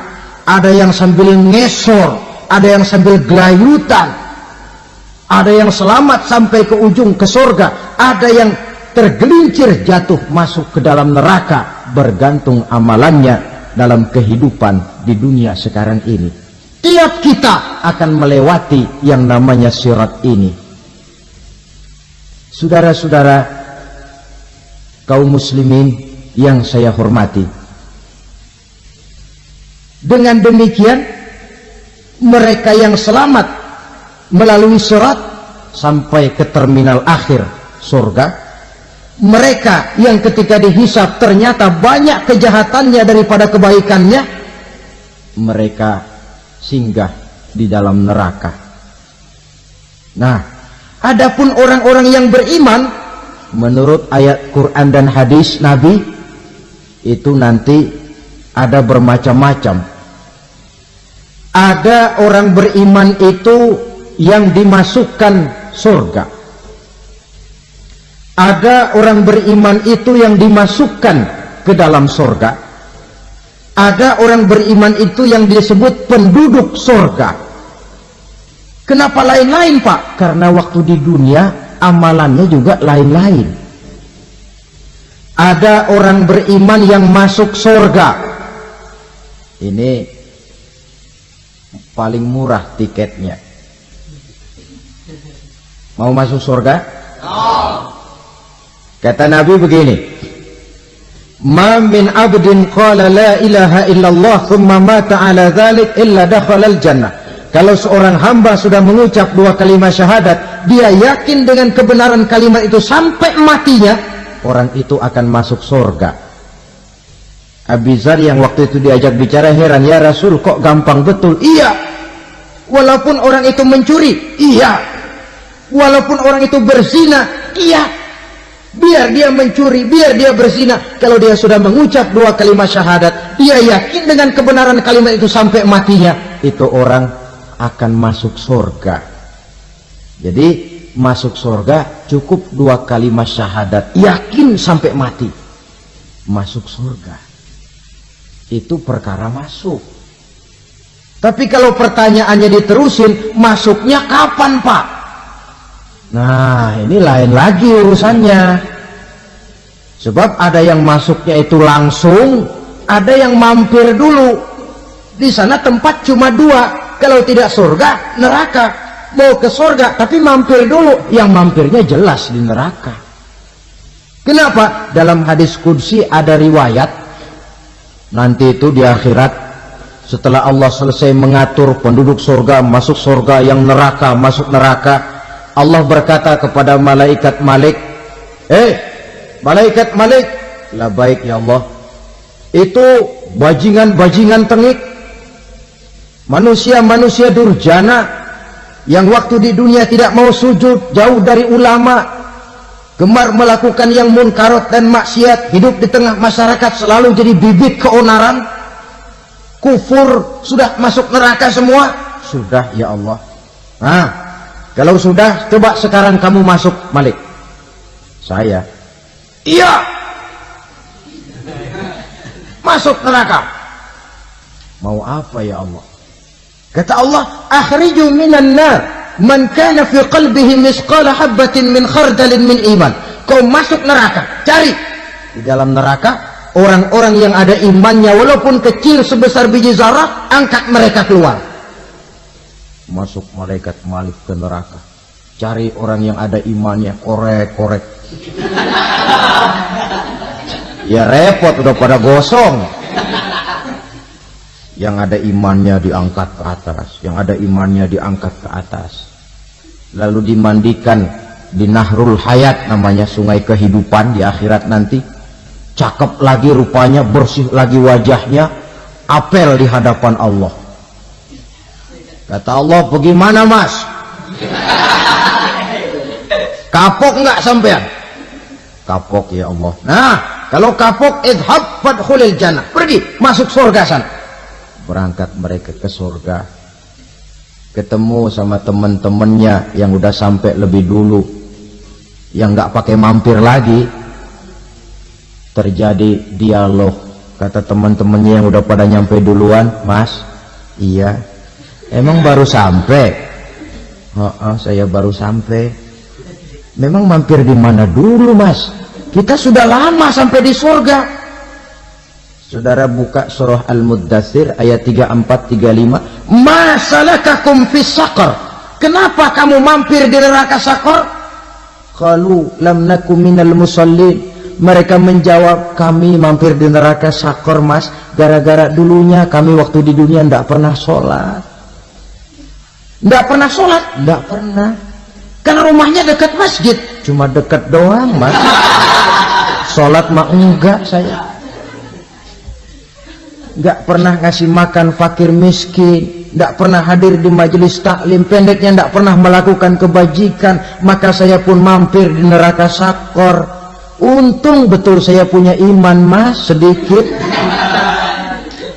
ada yang sambil ngesor, ada yang sambil gelayutan, ada yang selamat sampai ke ujung ke surga, ada yang tergelincir jatuh masuk ke dalam neraka, bergantung amalannya dalam kehidupan di dunia sekarang ini. Tiap kita akan melewati yang namanya sirat ini. Saudara-saudara kaum muslimin yang saya hormati, dengan demikian mereka yang selamat melalui sirat sampai ke terminal akhir surga, mereka yang ketika dihisab ternyata banyak kejahatannya daripada kebaikannya, mereka singgah di dalam neraka. Nah, adapun orang-orang yang beriman menurut ayat Quran dan hadis Nabi itu nanti ada bermacam-macam. Ada orang beriman itu yang dimasukkan surga. Ada orang beriman itu yang dimasukkan ke dalam surga. Ada orang beriman itu yang disebut penduduk surga. Kenapa lain-lain, Pak? Karena waktu di dunia amalannya juga lain-lain. Ada orang beriman yang masuk surga. Ini paling murah tiketnya. Mau masuk surga? Kata Nabi begini, ma min abdin qala la ilaha illallah thumma mata ala dhalik illa dakhalal jannah. Kalau seorang hamba sudah mengucap dua kalimat syahadat, dia yakin dengan kebenaran kalimat itu sampai matinya, orang itu akan masuk surga. Abi Dzar yang waktu itu diajak bicara heran, ya Rasul kok gampang betul? Iya, walaupun orang itu mencuri, iya, walaupun orang itu berzina, iya, biar dia mencuri, biar dia berzina, kalau dia sudah mengucap dua kalimat syahadat, dia yakin dengan kebenaran kalimat itu sampai matinya, itu orang akan masuk surga. Jadi masuk surga cukup dua kalimat syahadat, yakin sampai mati, masuk surga. Itu perkara masuk. Tapi kalau pertanyaannya diterusin, masuknya kapan, Pak? Nah, ini lain lagi urusannya. Sebab ada yang masuknya itu langsung, ada yang mampir dulu. Di sana tempat cuma dua, kalau tidak surga, neraka. Mau ke surga, tapi mampir dulu. Yang mampirnya jelas di neraka. Kenapa? Dalam hadis qudsi ada riwayat, nanti itu di akhirat, setelah Allah selesai mengatur penduduk surga masuk surga, yang neraka masuk neraka, Allah berkata kepada malaikat Malik, malaikat Malik, labaik ya Allah, itu bajingan-bajingan tengik, manusia-manusia durjana yang waktu di dunia tidak mau sujud, jauh dari ulama, gemar melakukan yang munkarat dan maksiat, hidup di tengah masyarakat selalu jadi bibit keonaran, kufur, sudah masuk neraka semua. Sudah ya Allah. Nah, kalau sudah, coba sekarang kamu masuk, Malik. Saya, iya, masuk neraka. Mau apa ya Allah? Kata Allah, akhriju minan nar man kana fi qalbihi misqala habatin min khardalin min iman. Kau masuk neraka, cari di dalam neraka orang-orang yang ada imannya walaupun kecil sebesar biji zarah, angkat mereka keluar. Masuk malaikat Malik ke neraka. Cari orang yang ada imannya, korek-korek. Ya repot, udah pada gosong. Yang ada imannya diangkat ke atas, yang ada imannya diangkat ke atas. Lalu dimandikan di Nahrul Hayat, namanya sungai kehidupan di akhirat nanti. Cakep lagi rupanya, bersih lagi wajahnya, apel di hadapan Allah. Kata Allah, bagaimana mas? Kapok nggak sampean? Kapok ya Allah. Nah, kalau kapok, idhab fadkhulil jannah, pergi masuk surga sana. Berangkat mereka ke surga, ketemu sama teman-temannya yang udah sampai lebih dulu, yang nggak pakai mampir lagi. Terjadi dialog. Kata teman-temannya yang udah pada nyampe duluan, mas, iya, emang baru sampai? Saya baru sampai. Memang mampir di mana dulu mas? Kita sudah lama sampai di surga. Saudara buka surah Al-Muddatsir ayat 34-35. Ma salakakum fis saqar? Kenapa kamu mampir di neraka Saqar? Qalu lam nakum minal musallin. Mereka menjawab, kami mampir di neraka Saqar mas, gara-gara dulunya kami waktu di dunia tidak pernah sholat. Tidak pernah sholat? Tidak pernah. Karena rumahnya dekat masjid, cuma dekat doang mas. Sholat mah enggak saya. Enggak pernah ngasih makan fakir miskin, enggak pernah hadir di majelis taklim, pendeknya enggak pernah melakukan kebajikan. Maka saya pun mampir di neraka Saqar. Untung betul saya punya iman mas, sedikit.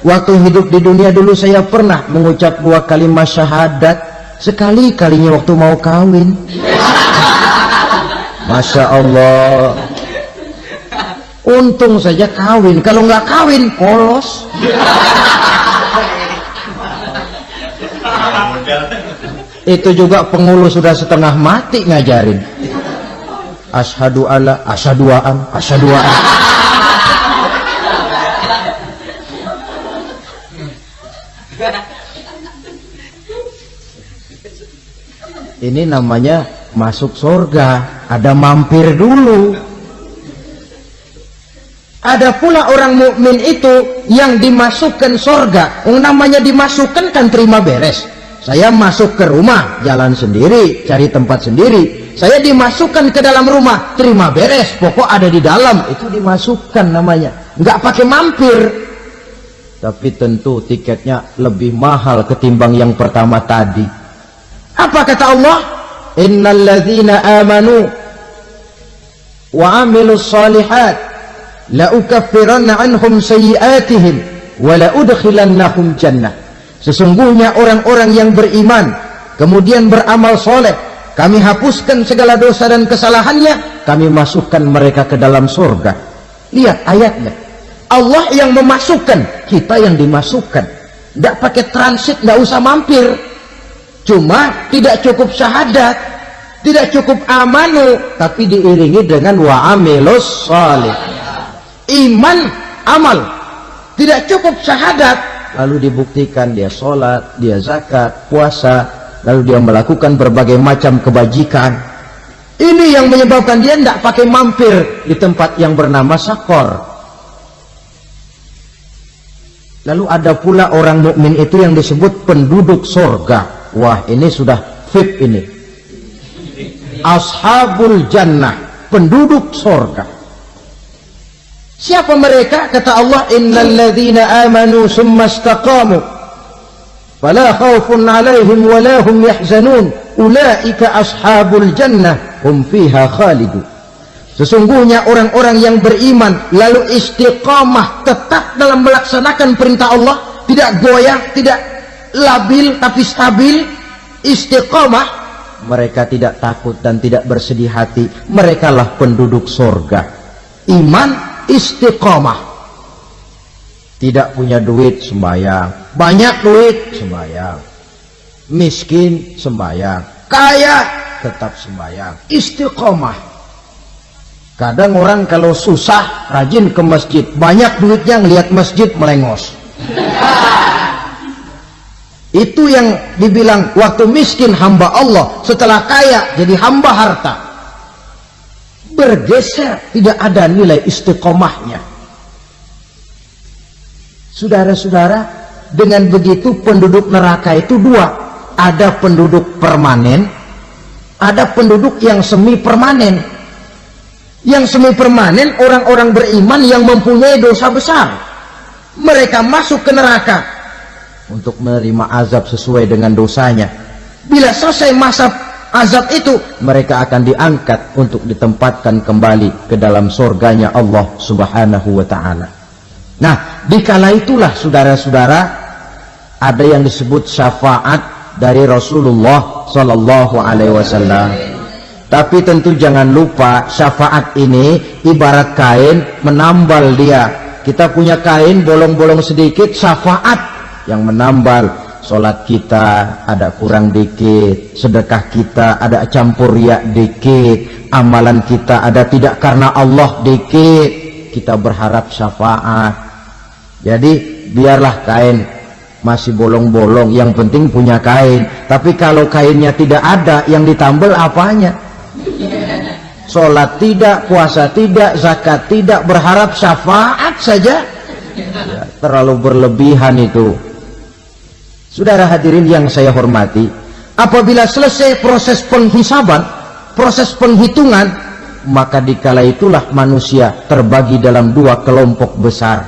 Waktu hidup di dunia dulu saya pernah mengucap 2 kalimat syahadat. Sekali-kalinya waktu mau kawin. Masya Allah. Untung saja kawin, kalau nggak kawin polos. Itu juga pengurus sudah setengah mati ngajarin. Asyhadu alla, asyhadu an, asyhadu an. Ini namanya masuk surga, ada mampir dulu. Ada pula orang mukmin itu yang dimasukkan surga. Yang namanya dimasukkan kan terima beres. Saya masuk ke rumah, jalan sendiri, cari tempat sendiri. Saya dimasukkan ke dalam rumah, terima beres, pokok ada di dalam, itu dimasukkan namanya. Nggak pakai mampir. Tapi tentu tiketnya lebih mahal ketimbang yang pertama tadi. Apa kata Allah? Innal ladzina amanu wa amilus shalihat la ukaffiranna anhum sayyi'atihim wa la udkhilannahum jannah. Sesungguhnya orang-orang yang beriman kemudian beramal soleh, kami hapuskan segala dosa dan kesalahannya, kami masukkan mereka ke dalam surga. Lihat ayatnya, Allah yang memasukkan, kita yang dimasukkan. Tidak pakai transit, tidak usah mampir. Cuma tidak cukup syahadat, tidak cukup amanu, tapi diiringi dengan wa amilus shalih. Iman, amal. Tidak cukup syahadat, lalu dibuktikan dia sholat, dia zakat, puasa, lalu dia melakukan berbagai macam kebajikan. Ini yang menyebabkan dia tidak pakai mampir di tempat yang bernama Saqar. Lalu ada pula orang mukmin itu yang disebut penduduk surga. Wah, ini sudah VIP ini. Ashabul jannah, penduduk surga. Siapa mereka? Kata Allah, innal ladzina amanu summa istaqamu fala khaufun 'alaihim wa la hum yahzanun ulaika ashabul jannah hum fiha khalidun. Sesungguhnya orang-orang yang beriman lalu istiqamah, tetap dalam melaksanakan perintah Allah, tidak goyah, tidak labil tapi stabil, istiqamah, mereka tidak takut dan tidak bersedih hati. Merekalah penduduk surga. Iman, istiqamah. Tidak punya duit, sembahyang. Banyak duit, sembahyang. Miskin, sembahyang. Kaya, tetap sembahyang. Istiqamah. Kadang orang kalau susah rajin ke masjid, banyak duitnya ngelihat masjid melengos. Itu yang dibilang waktu miskin hamba Allah, setelah kaya jadi hamba harta. Bergeser, tidak ada nilai istiqomahnya. Saudara-saudara, dengan begitu penduduk neraka itu dua. Ada penduduk permanen, ada penduduk yang semi permanen. Yang semi permanen orang-orang beriman yang mempunyai dosa besar. Mereka masuk ke neraka untuk menerima azab sesuai dengan dosanya. Bila selesai masa azab itu, mereka akan diangkat untuk ditempatkan kembali ke dalam surganya Allah Subhanahu wa ta'ala. Nah, dikala itulah saudara-saudara, ada yang disebut syafaat dari Rasulullah Sallallahu Alaihi Wasallam. Tapi tentu jangan lupa, syafaat ini ibarat kain menambal dia. Kita punya kain bolong-bolong sedikit, syafaat yang menambal. Sholat kita ada kurang dikit, sedekah kita ada campur riak dikit, amalan kita ada tidak karena Allah dikit, kita berharap syafaat. Jadi biarlah kain masih bolong-bolong, yang penting punya kain. Tapi kalau kainnya tidak ada, yang ditambal apanya? Sholat tidak, puasa tidak, zakat tidak, berharap syafaat saja, ya, terlalu berlebihan itu. Saudara hadirin yang saya hormati, apabila selesai proses penghisaban, proses penghitungan, maka dikala itulah manusia terbagi dalam dua kelompok besar.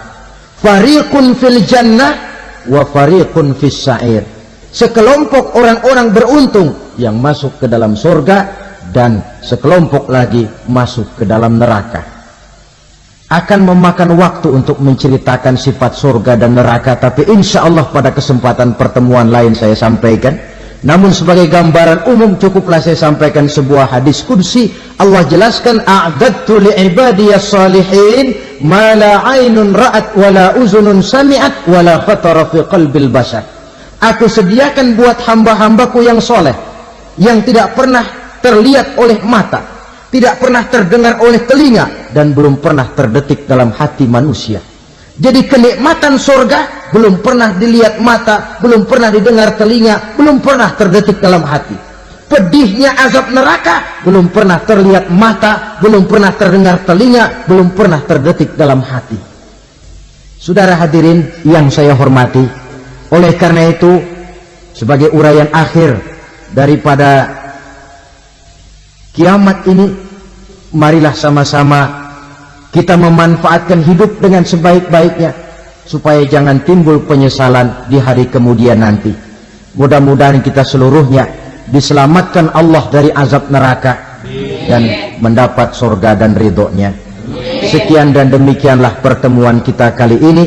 Fariqun fil jannah wa fariqun fis sa'ir. Sekelompok orang-orang beruntung yang masuk ke dalam surga, dan sekelompok lagi masuk ke dalam neraka. Akan memakan waktu untuk menceritakan sifat surga dan neraka, tapi insya Allah pada kesempatan pertemuan lain saya sampaikan. Namun sebagai gambaran umum cukuplah saya sampaikan sebuah hadis qudsi. Allah jelaskan, a'dadtu li'ibadiyas salihin ma la 'ainun ra'at wa la uzunun sami'at wa la khatara fi qalbil bashar. Aku sediakan buat hamba-hambaku yang soleh, yang tidak pernah terlihat oleh mata, tidak pernah terdengar oleh telinga, dan belum pernah terdetik dalam hati manusia. Jadi kenikmatan surga belum pernah dilihat mata, belum pernah didengar telinga, belum pernah terdetik dalam hati. Pedihnya azab neraka belum pernah terlihat mata, belum pernah terdengar telinga, belum pernah terdetik dalam hati. Saudara hadirin yang saya hormati, oleh karena itu sebagai uraian akhir daripada kiamat ini, marilah sama-sama kita memanfaatkan hidup dengan sebaik-baiknya, supaya jangan timbul penyesalan di hari kemudian nanti. Mudah-mudahan kita seluruhnya diselamatkan Allah dari azab neraka dan mendapat surga dan ridhonya. Sekian dan demikianlah pertemuan kita kali ini.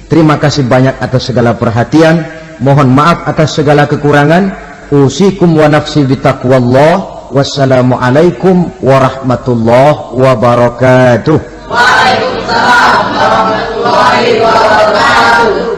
Terima kasih banyak atas segala perhatian. Mohon maaf atas segala kekurangan. Usikum wa nafsi bitaqwallah. Wassalamualaikum warahmatullahi wabarakatuh. Waalaikumsalam warahmatullahi wabarakatuh.